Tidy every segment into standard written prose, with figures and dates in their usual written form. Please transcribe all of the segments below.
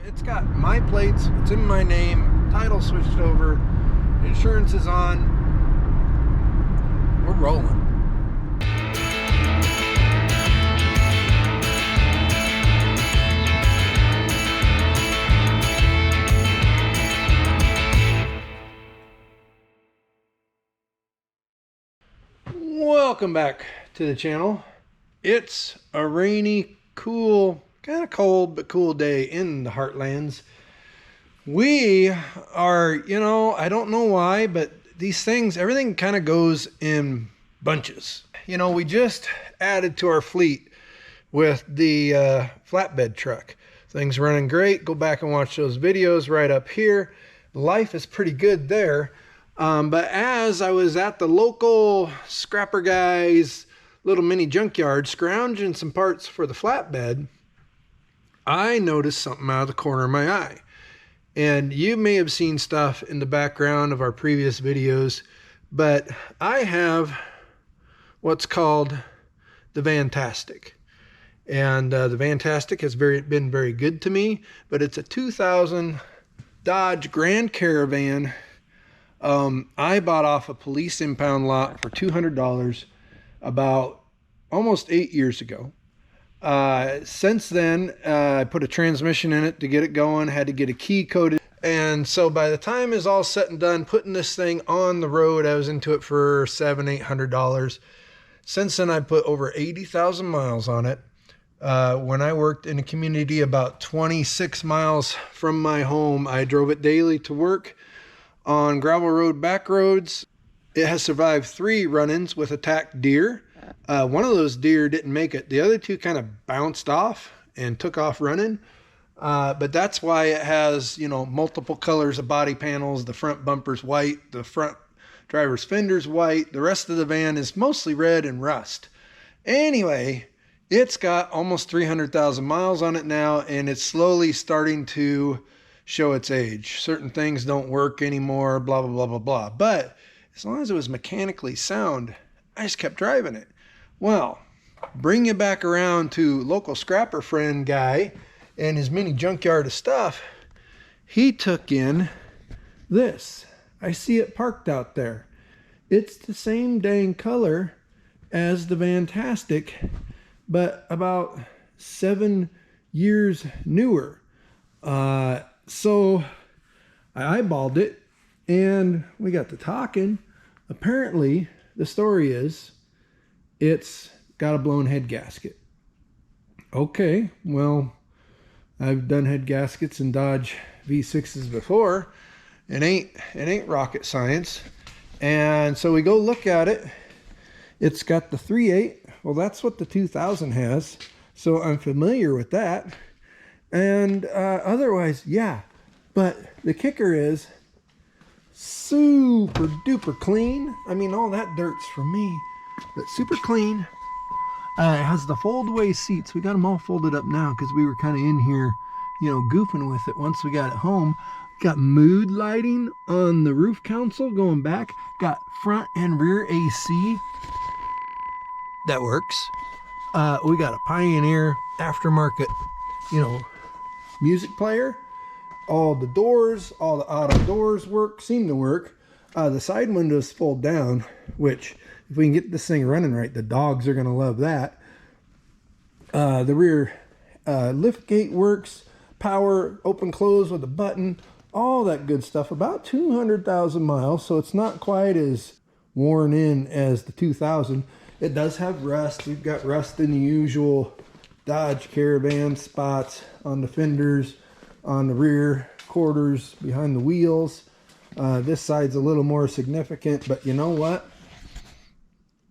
It's got my plates, it's in my name, title switched over, insurance is on, we're rolling. Welcome back to the channel. It's a rainy, cool, kind of cold but cool day in the Heartlands. We are, I don't know why, but these things, everything kind of goes in bunches. We just added to our fleet with the flatbed truck. Things running great. Go back and watch those videos right up here. Life is pretty good there. But as I was at the local scrapper guy's little mini junkyard scrounging some parts for the flatbed, I noticed something out of the corner of my eye. And you may have seen stuff in the background of our previous videos, but I have what's called the Vantastic. And the Vantastic has been very good to me, but it's a 2000 Dodge Grand Caravan. I bought off a police impound lot for $200 about almost 8 years ago. Since then, I put a transmission in it to get it going, had to get a key coded. And so by the time is all said and done, putting this thing on the road, I was into it for $700-800. Since then, I put over 80,000 miles on it. When I worked in a community about 26 miles from my home, I drove it daily to work on gravel road back roads. It has survived 3 run-ins with attacked deer. One of those deer didn't make it. The other 2 kind of bounced off and took off running. But that's why it has, multiple colors of body panels. The front bumper's white, the front driver's fender's white. The rest of the van is mostly red and rust. Anyway, it's got almost 300,000 miles on it now, and it's slowly starting to show its age. Certain things don't work anymore, blah, blah, blah, blah, blah. But as long as it was mechanically sound, I just kept driving it. Well, bring you back around to local scrapper friend guy and his mini junkyard of stuff. He took in this. I see it parked out there. It's the same dang color as the Vantastic, but about 7 years newer. So I eyeballed it and we got to talking. Apparently the story is it's got a blown head gasket. Okay, well, I've done head gaskets in Dodge V6s before. It ain't rocket science. And so we go look at it. It's got the 3.8. Well, that's what the 2000 has. So I'm familiar with that. And otherwise, yeah. But the kicker is super duper clean. I mean, all that dirt's from me, but super clean. It has the fold away seats. We got them all folded up now because we were kind of in here, goofing with it once we got it home. Got mood lighting on the roof console going back. Got front and rear AC. That works. We got a Pioneer aftermarket, music player. All the doors, all the auto doors seem to work. The side windows fold down, which if we can get this thing running right, the dogs are going to love that. The rear lift gate works. Power, open, close with a button. All that good stuff. About 200,000 miles, so it's not quite as worn in as the 2000. It does have rust. We've got rust in the usual Dodge Caravan spots on the fenders, on the rear quarters, behind the wheels. This side's a little more significant, but you know what?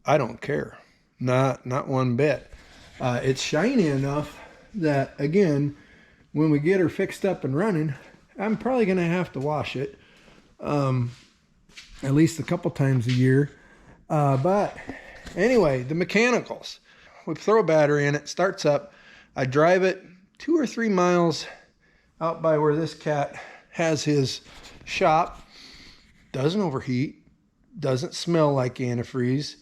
I don't care. Not one bit. It's shiny enough that, again, when we get her fixed up and running, I'm probably going to have to wash it at least a couple times a year. But anyway, the mechanicals. We throw a battery in it, starts up. I drive it 2 or 3 miles out by where this cat has his shop. Doesn't overheat, doesn't smell like antifreeze,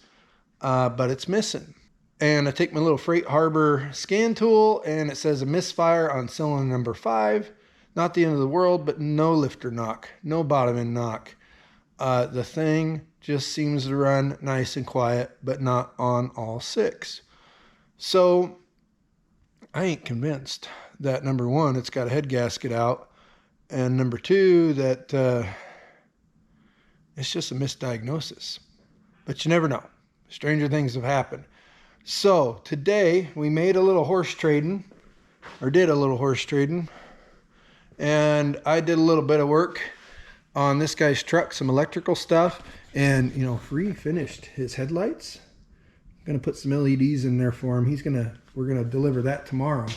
but it's missing. And I take my little Freight Harbor scan tool and it says a misfire on cylinder number 5. not the end of the world, but no lifter knock, no bottom end knock. The thing just seems to run nice and quiet, but not on all six. So I ain't convinced that, number one, it's got a head gasket out, and number two, that it's just a misdiagnosis. But you never know. Stranger things have happened. So today we made a little horse trading, or did a little horse trading, and I did a little bit of work on this guy's truck, some electrical stuff, and refinished his headlights. I'm gonna put some LEDs in there for him. We're gonna deliver that tomorrow.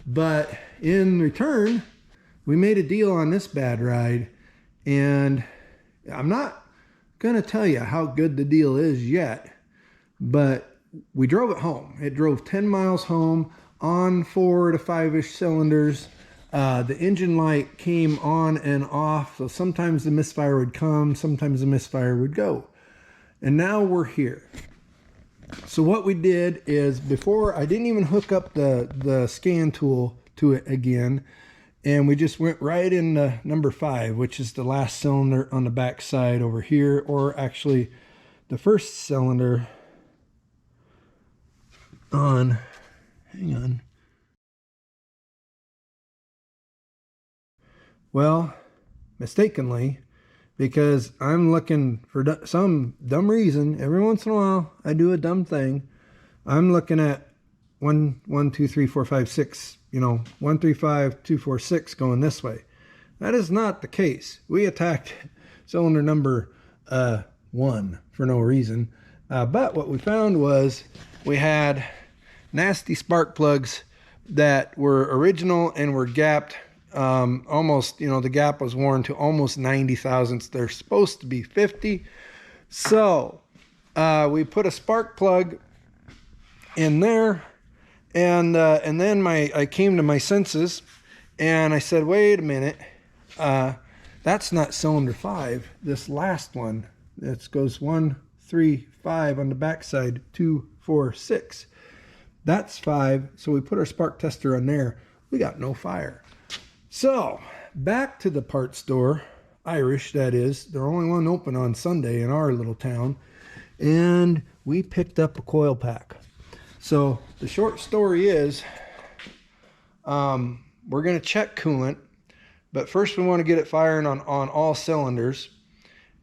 But in return, we made a deal on this bad ride, and I'm not gonna tell you how good the deal is yet, but we drove it home. It drove 10 miles home on 4 to 5-ish cylinders. The engine light came on and off, so sometimes the misfire would come, sometimes the misfire would go. And now we're here. So what we did is, before, I didn't even hook up the scan tool to it again, and we just went right into number 5, which is the last cylinder on the back side over here, or actually the first cylinder on, hang on. Well, mistakenly, because I'm looking for some dumb reason. Every once in a while, I do a dumb thing. I'm looking at 1, 2, 3, 4, 5, 6, 1, 3, 5, 2, 4, 6 going this way. That is not the case. We attacked cylinder number 1 for no reason. But what we found was we had nasty spark plugs that were original and were gapped. Almost, the gap was worn to almost 90 thousandths. They're supposed to be 50. So we put a spark plug in there, and then I came to my senses, and I said, wait a minute, that's not cylinder 5. This last one, that goes 1, 3, 5 on the back side, 2, 4, 6. That's 5. So we put our spark tester on there. We got no fire. So back to the parts store, Irish that is. They're only one open on Sunday in our little town, and we picked up a coil pack. So the short story is, we're going to check coolant, but first we want to get it firing on all cylinders.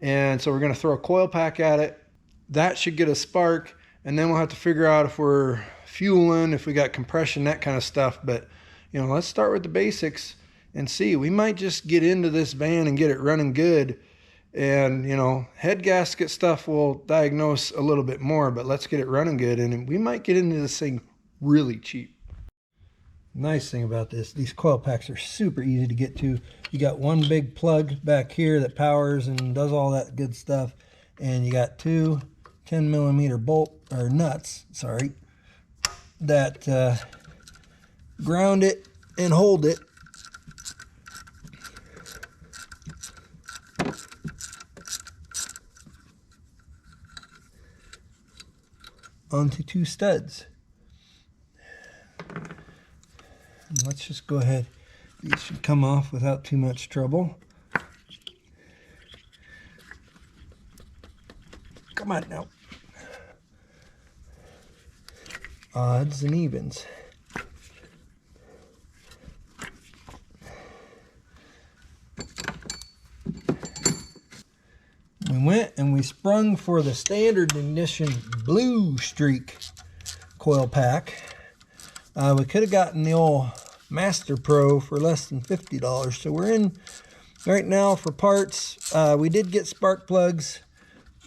And so we're going to throw a coil pack at it. That should get a spark, and then we'll have to figure out if we're fueling, if we got compression, that kind of stuff. But let's start with the basics and see. We might just get into this van and get it running good, and head gasket stuff we'll diagnose a little bit more, but let's get it running good, and we might get into this thing really cheap. Nice thing about this, these coil packs are super easy to get to. You got one big plug back here that powers and does all that good stuff, and you got 2 10mm nuts that ground it and hold it. Onto 2 studs. And let's just go ahead. These should come off without too much trouble. Come on now. Odds and evens. We went and we sprung for the standard ignition blue streak coil pack. We could have gotten the old Master Pro for less than $50. So we're in right now for parts. We did get spark plugs.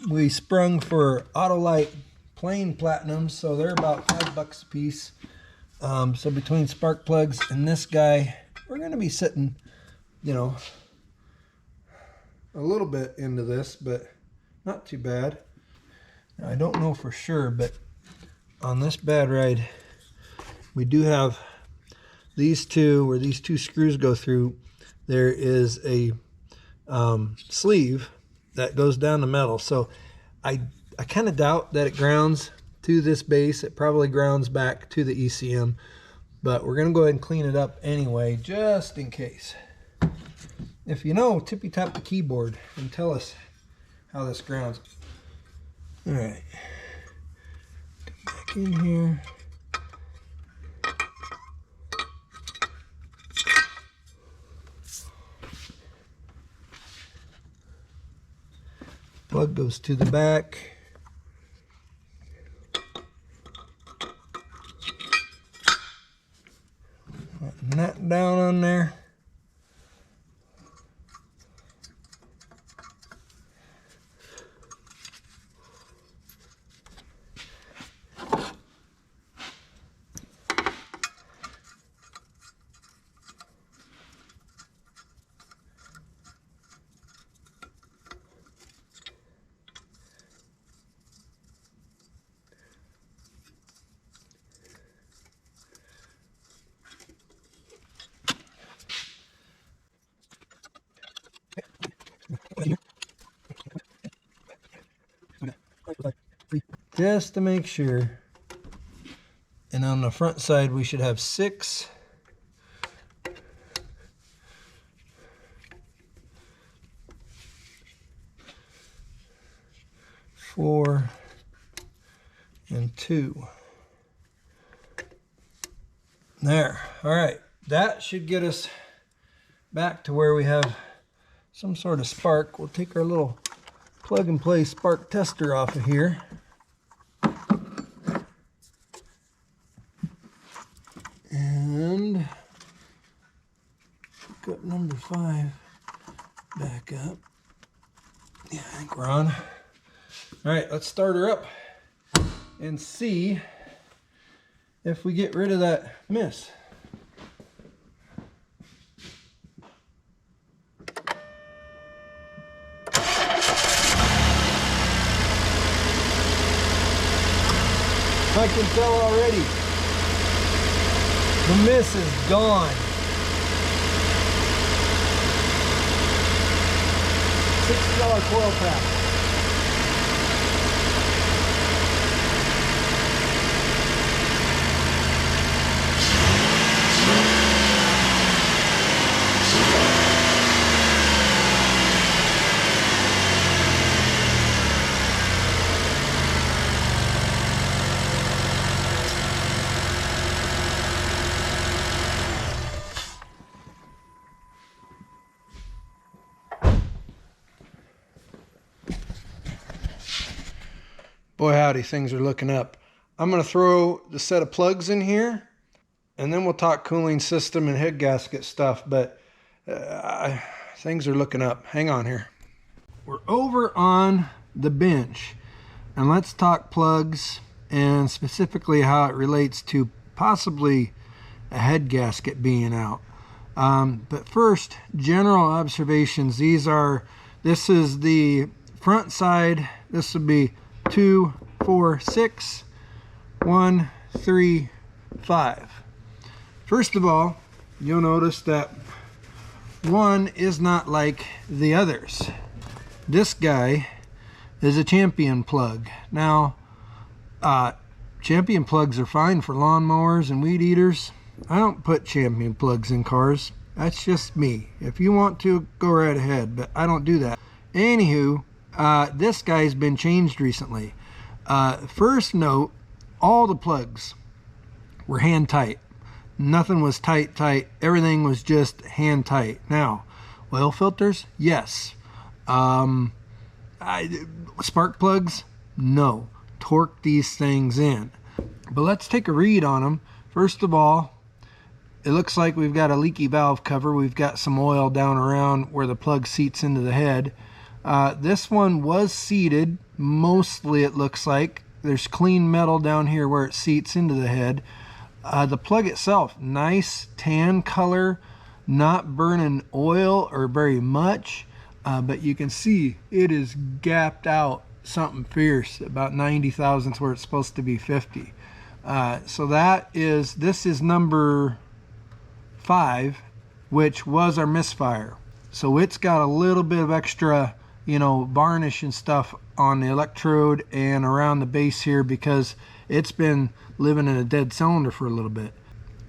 We sprung for Autolite plain platinums, so they're about $5 a piece. So between spark plugs and this guy, we're going to be sitting, a little bit into this, but not too bad. Now, I don't know for sure, but on this bad ride, we do have these two, where these 2 screws go through. There is a sleeve that goes down the metal. So I kind of doubt that it grounds to this base. It probably grounds back to the ECM, but we're going to go ahead and clean it up anyway, just in case. if you know, tippy tap the keyboard and tell us how this grounds. All right, come back in here. Plug goes to the back. Letting that down on there. Just to make sure. And on the front side we should have 6. 4 and 2. There. All right. That should get us back to where we have some sort of spark. We'll take our little plug and play spark tester off of here. And pick up number 5 back up. Yeah, I think we're on. All right, let's start her up and see if we get rid of that miss. I can tell already. The miss is gone. $60 coil pack. Boy howdy, things are looking up. I'm going to throw the set of plugs in here, and then we'll talk cooling system and head gasket stuff, but things are looking up. Hang on here. We're over on the bench, and let's talk plugs and specifically how it relates to possibly a head gasket being out. But first, general observations. This is the front side. This would be 2, 4, 6, 1, 3, 5. First of all, you'll notice that one is not like the others. This guy is a champion plug. Now, champion plugs are fine for lawnmowers and weed eaters. I don't put champion plugs in cars. That's just me. If you want to, go right ahead, but I don't do that. Anywho, this guy's been changed recently. First note, all the plugs were hand tight. Nothing was tight. Everything was just hand tight. Now, oil filters, yes. Spark plugs, no. Torque these things in. But let's take a read on them. First of all, it looks like we've got a leaky valve cover. We've got some oil down around where the plug seats into the head. This one was seated, mostly it looks like. There's clean metal down here where it seats into the head. The plug itself, nice tan color, not burning oil or very much, but you can see it is gapped out something fierce, about 90 thousandths where it's supposed to be 50. So this is number 5, which was our misfire. So it's got a little bit of extra, varnish and stuff on the electrode and around the base here because it's been living in a dead cylinder for a little bit.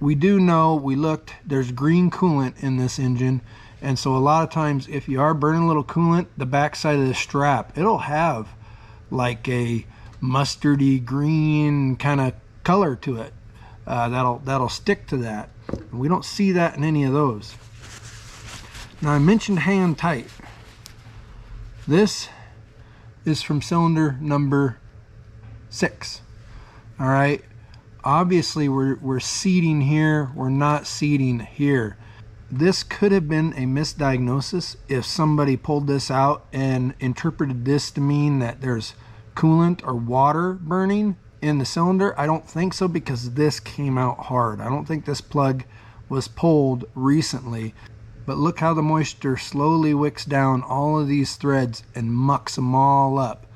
We do know, we looked, there's green coolant in this engine, And so a lot of times if you are burning a little coolant, the backside of the strap, it'll have like a mustardy green kind of color to it. That'll stick to that. And we don't see that in any of those. Now I mentioned hand tight. This is from cylinder number 6. All right. Obviously we're seating here. We're not seating here. This could have been a misdiagnosis if somebody pulled this out and interpreted this to mean that there's coolant or water burning in the cylinder. I don't think so, because this came out hard. I don't think this plug was pulled recently. But look how the moisture slowly wicks down all of these threads and mucks them all up.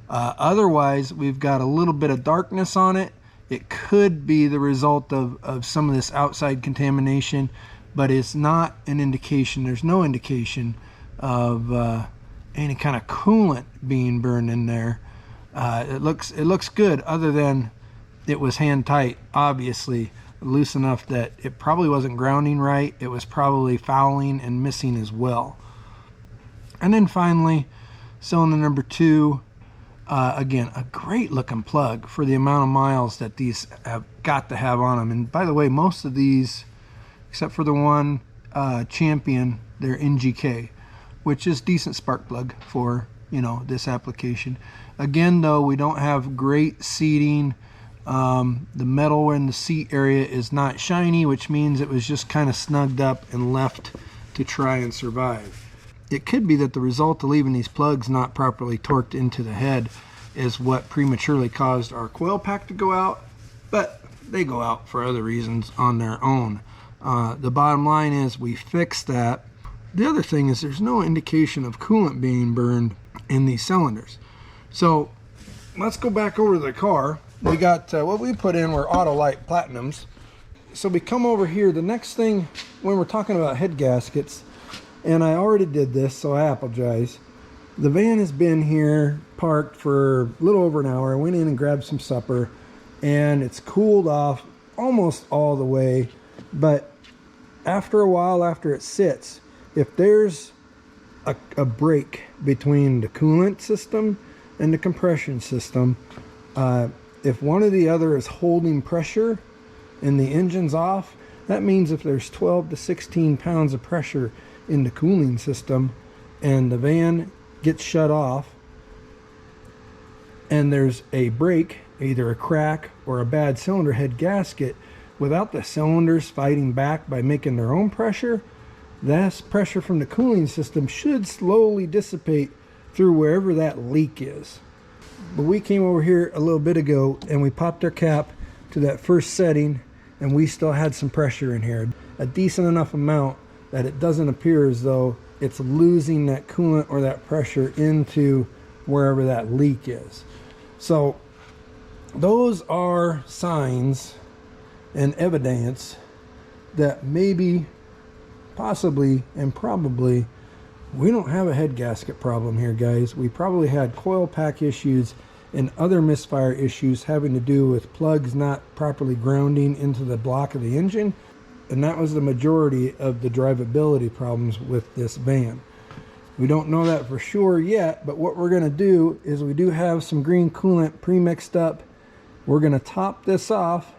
Otherwise, we've got a little bit of darkness on it. It could be the result of some of this outside contamination, but it's not an indication. There's no indication of any kind of coolant being burned in there. It looks good, other than it was hand tight, obviously loose enough that it probably wasn't grounding right. It was probably fouling and missing as well. And then finally, cylinder number 2. Again, a great looking plug for the amount of miles that these have got to have on them. And by the way, most of these, except for the one Champion, they're NGK, which is decent spark plug for, you know, this application. Again though, we don't have great seating. The metal in the seat area is not shiny, which means it was just kind of snugged up and left to try and survive. It could be that the result of leaving these plugs not properly torqued into the head is what prematurely caused our coil pack to go out, but they go out for other reasons on their own. The bottom line is we fixed that. The other thing is there's no indication of coolant being burned in these cylinders. So let's go back over to the car. We got what we put in were Autolite Platinums. So we come over here. The next thing, when we're talking about head gaskets, and I already did this, so I apologize. The van has been here parked for a little over an hour. I went in and grabbed some supper, and it's cooled off almost all the way. But after a while, after it sits, if there's a break between the coolant system and the compression system, if one or the other is holding pressure and the engine's off, that means if there's 12 to 16 pounds of pressure in the cooling system and the van gets shut off and there's a break, either a crack or a bad cylinder head gasket, without the cylinders fighting back by making their own pressure, that pressure from the cooling system should slowly dissipate through wherever that leak is. But we came over here a little bit ago and we popped our cap to that first setting, and we still had some pressure in here, a decent enough amount that it doesn't appear as though it's losing that coolant or that pressure into wherever that leak is. So those are signs and evidence that maybe, possibly, and probably we don't have a head gasket problem here, guys. We probably had coil pack issues and other misfire issues having to do with plugs not properly grounding into the block of the engine. And that was the majority of the drivability problems with this van. We don't know that for sure yet, but what we're going to do is we do have some green coolant pre-mixed up. We're going to top this off,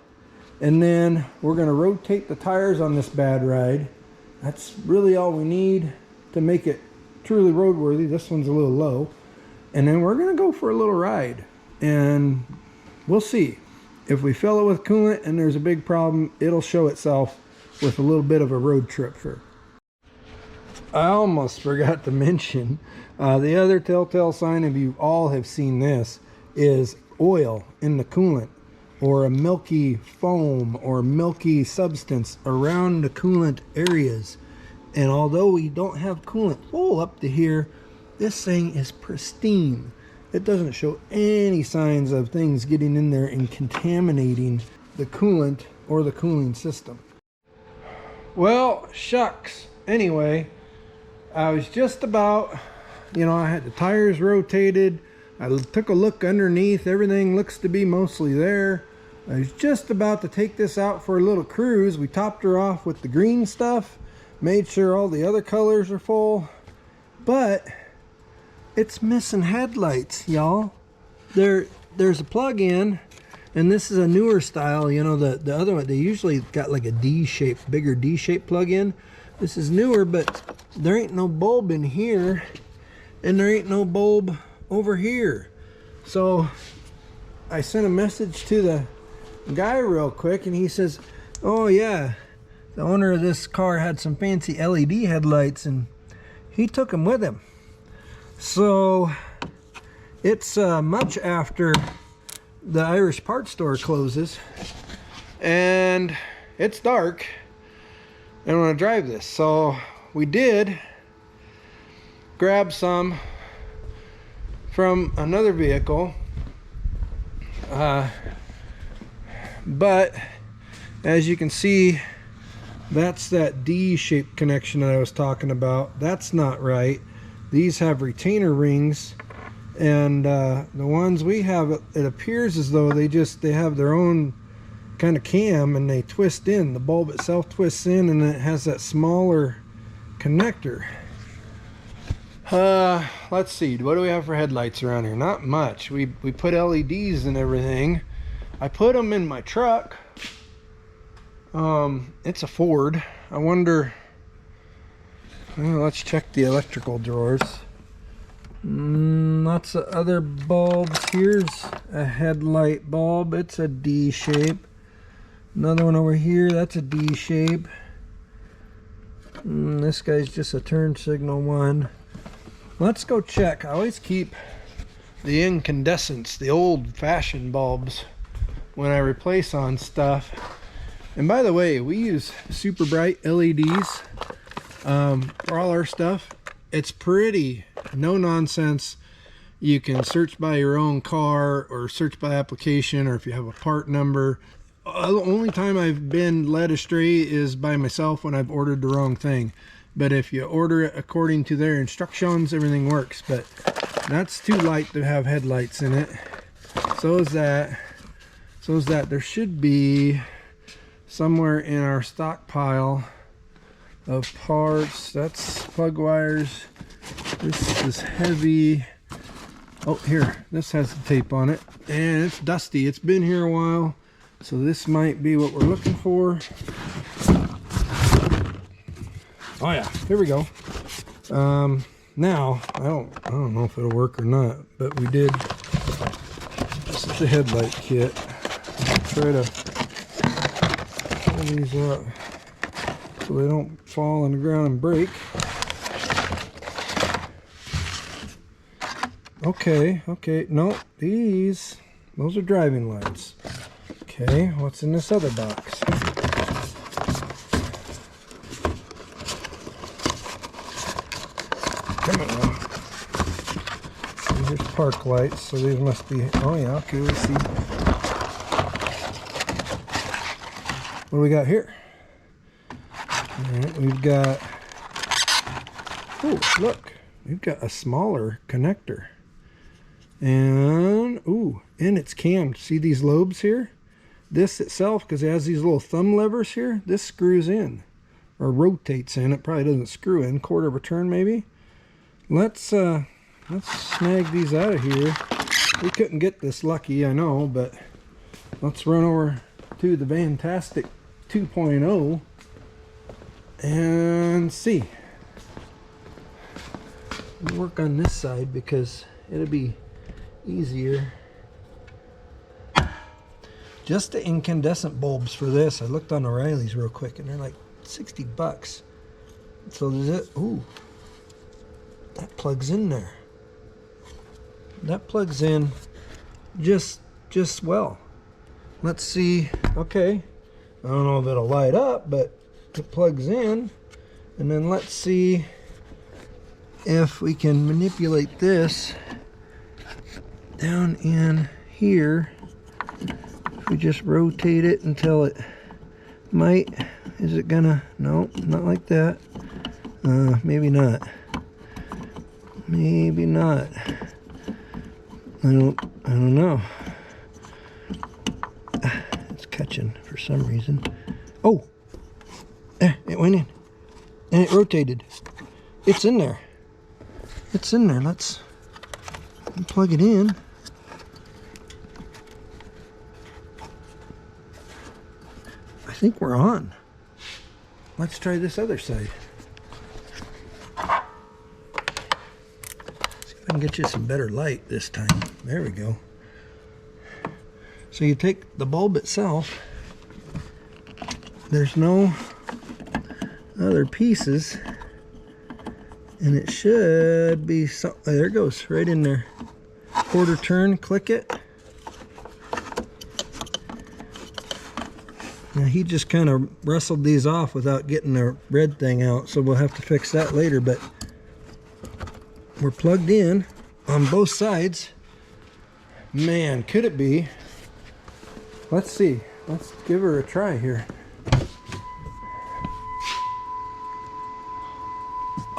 and then we're going to rotate the tires on this bad ride. That's really all we need to make it truly roadworthy. This one's a little low. And then we're going to go for a little ride, and we'll see. If we fill it with coolant and there's a big problem, it'll show itself with a little bit of a road trip for. I almost forgot to mention the other telltale sign, if you all have seen this, is oil in the coolant, or a milky foam or milky substance around the coolant areas. And although we don't have coolant full up to here, this thing is pristine. It doesn't show any signs of things getting in there and contaminating the coolant or the cooling system. Well, shucks. Anyway, I was just about, I had the tires rotated. I took a look underneath. Everything looks to be mostly there. I was just about to take this out for a little cruise. We topped her off with the green stuff. Made sure all the other colors are full, but it's missing headlights, y'all. There's a plug-in, and this is a newer style. You know, the other one, they usually got like a D-shaped, bigger D-shaped plug-in. This is newer, but there ain't no bulb in here, and there ain't no bulb over here. So I sent a message to the guy real quick, and he says, oh yeah, the owner of this car had some fancy LED headlights, and he took them with him. So it's much after the Irish parts store closes, and it's dark, and I want to drive this. So we did grab some from another vehicle, but as you can see, that's that D-shaped connection that I was talking about. That's not right. These have retainer rings, and the ones we have, it appears as though they have their own kind of cam, and they twist in. The bulb itself twists in, and it has that smaller connector. Let's see, what do we have for headlights around here? Not much. We put LEDs and everything. I put them in my truck. It's a Ford. I wonder, well, let's check the electrical drawers. Lots of other bulbs. Here's a headlight bulb. It's a D shape. Another one over here, that's a D shape. This guy's just a turn signal one. Let's go check. I always keep the incandescents, the old-fashioned bulbs, when I replace on stuff. And by the way, we use super bright LEDs for all our stuff. It's pretty no nonsense. You can search by your own car, or search by application, or if you have a part number. The only time I've been led astray is by myself when I've ordered the wrong thing. But if you order it according to their instructions, everything works. But that's too light to have headlights in it. So is that. So is that. There should be somewhere in our stockpile of parts. That's plug wires. This is heavy. Oh, here, this has the tape on it, and it's dusty. It's been here a while, so this might be what we're looking for. Oh yeah, here we go. Now I don't know if it'll work or not, but we did. This is the headlight kit. Try to pull these up so they don't fall on the ground and break. Okay, no, those are driving lights. Okay, what's in this other box? Come on. Here's park lights, so these must be, oh yeah, okay, let's see. What do we got here? Alright, we've got, oh, look, we've got a smaller connector. And, ooh, and it's cammed. See these lobes here? This itself, because it has these little thumb levers here, this screws in, or rotates in. It probably doesn't screw in. Quarter of a turn, maybe. Let's snag these out of here. We couldn't get this lucky, I know, but let's run over to the Vantastic 2.0 and see. We'll work on this side because it'll be easier. Just the incandescent bulbs for this, I looked on O'Reilly's real quick, and they're like 60 bucks. So there's it. Ooh, that plugs in there. That plugs in just well. Let's see. Okay, I don't know if it'll light up, but it plugs in. And then let's see if we can manipulate this down in here. If we just rotate it until it might, is it gonna, no, not like that. Maybe not. Maybe not. I don't know. It's catching for some reason. Oh, it went in. and it rotated. It's in there. It's in there. Let's plug it in. I think we're on. Let's try this other side. See if I can get you some better light this time. There we go. So you take the bulb itself. There's no other pieces. And it should be, so, oh, there it goes, right in there. Quarter turn, click it. Now he just kind of wrestled these off without getting the red thing out, so we'll have to fix that later, but we're plugged in on both sides. Man, could it be? Let's see, let's give her a try here.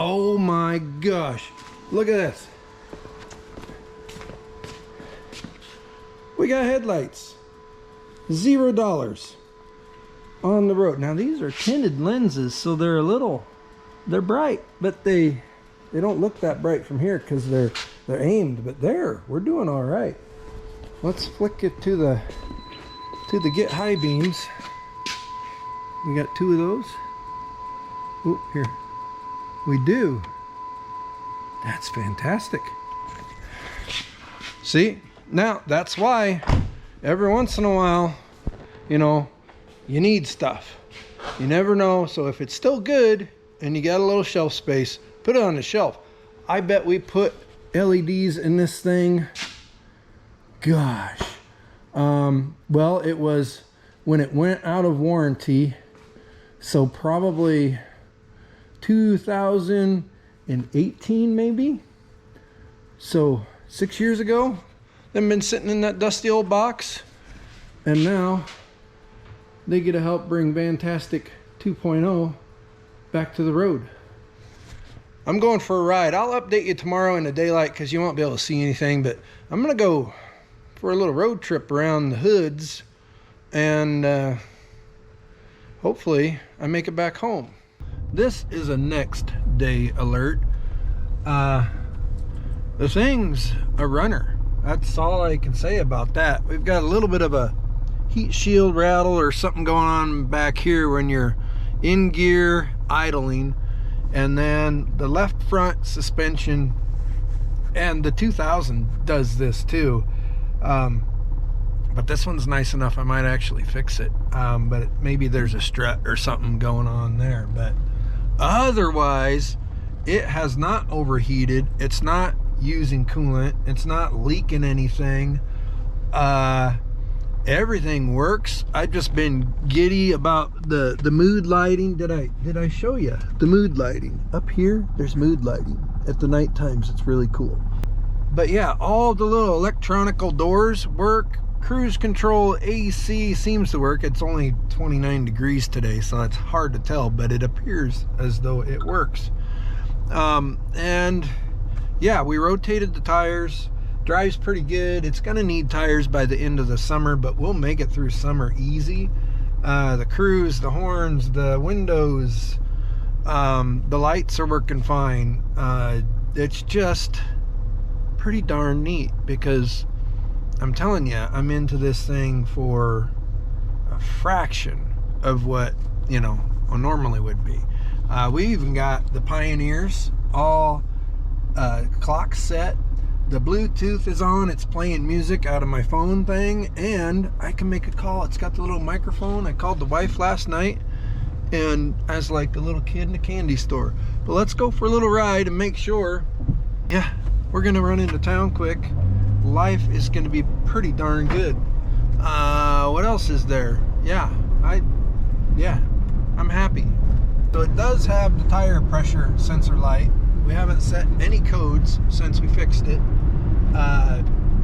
Oh my gosh, look at this. We got headlights, $0 on the road. Now these are tinted lenses, so they're they're bright, but they don't look that bright from here because they're aimed, but we're doing all right. Let's flick it to the get high beams. We got 2 of those. Oop, here. We do. That's fantastic. See, now that's why every once in a while, you know, you need stuff. You never know. So if it's still good and you got a little shelf space, put it on the shelf. I bet we put LEDs in this thing. Gosh. Well, it was when it went out of warranty. So probably 2018 maybe. So 6 years ago. They've been sitting in that dusty old box, and now they get to help bring Vantastic 2.0 back to the road. I'm going for a ride. I'll update you tomorrow in the daylight because you won't be able to see anything, but I'm gonna go for a little road trip around the hoods, and hopefully I make it back home. This is a next day alert. The thing's a runner. That's all I can say about that. We've got a little bit of a heat shield rattle or something going on back here when you're in gear idling, and then the left front suspension, and the 2000 does this too, but this one's nice enough I might actually fix it, but maybe there's a strut or something going on there, but otherwise it has not overheated. It's not using coolant. It's not leaking anything. Everything works. I've just been giddy about the mood lighting. Did I show you the mood lighting up here? There's mood lighting at the night times. It's really cool. But yeah, all the little electronical doors work. Cruise control, AC seems to work. It's only 29 degrees today, so it's hard to tell, but it appears as though it works. And yeah, we rotated the tires. Drives pretty good. It's gonna need tires by the end of the summer, but we'll make it through summer easy. The cruise, the horns, the windows, the lights are working fine. It's just pretty darn neat because I'm telling you, I'm into this thing for a fraction of what, you know, normally would be. We even got the Pioneers all clock set. The Bluetooth is on. It's playing music out of my phone thing, and I can make a call. It's got the little microphone. I called the wife last night, and I was like a little kid in a candy store. But let's go for a little ride and make sure. Yeah, we're gonna run into town quick. Life is gonna be pretty darn good. What else is there? Yeah, I'm happy. So it does have the tire pressure sensor light. We haven't set any codes since we fixed it.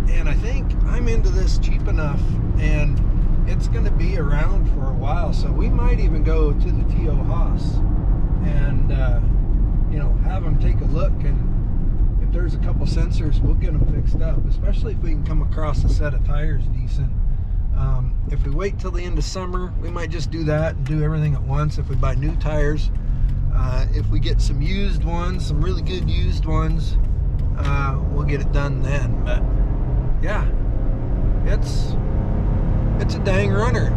And I think I'm into this cheap enough, and it's going to be around for a while. So we might even go to the T.O. Haas and, you know, have them take a look. And if there's a couple sensors, we'll get them fixed up, especially if we can come across a set of tires decent. If we wait till the end of summer, we might just do that and do everything at once if we buy new tires. If we get some used ones, some really good used ones, we'll get it done then. But yeah, it's a dang runner.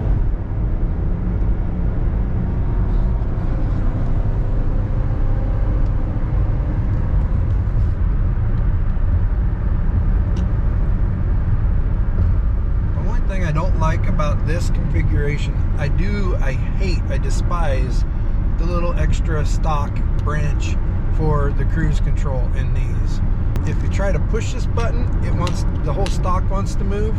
The only thing I don't like about this configuration, I despise the little extra stock branch for the cruise control in these. If you try to push this button, the whole stock wants to move.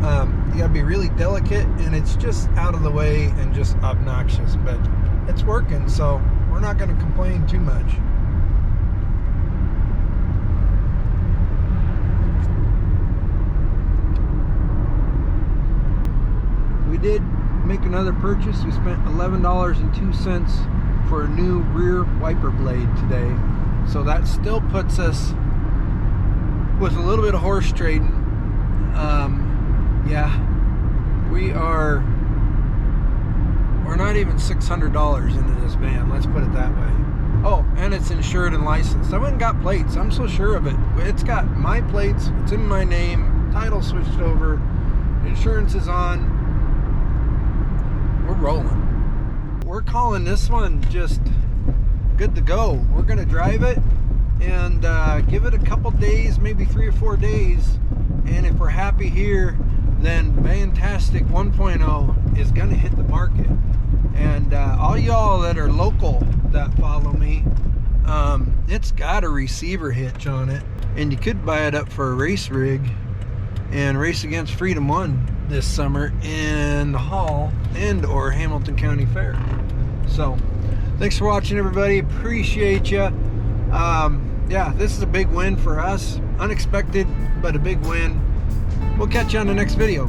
You gotta be really delicate, and it's just out of the way and just obnoxious, but it's working, so we're not gonna complain too much. We did make another purchase. We spent $11.02 for a new rear wiper blade today, so that still puts us with a little bit of horse trading. Yeah, we're not even $600 into this van, let's put it that way. Oh, and it's insured and licensed. I went and got plates. I'm so sure of it. It's got my plates, it's in my name, title switched over, insurance is on. We're rolling. We're calling this one just good to go. We're gonna drive it and give it a couple days, maybe 3 or 4 days, and if we're happy here, then Vantastic 1.0 is gonna hit the market. And all y'all that are local that follow me, it's got a receiver hitch on it, and you could buy it up for a race rig and race against Freedom 1 this summer in the Hall and or Hamilton County Fair. So thanks for watching, everybody. Appreciate you. Yeah, this is a big win for us. Unexpected, but a big win. We'll catch you on the next video.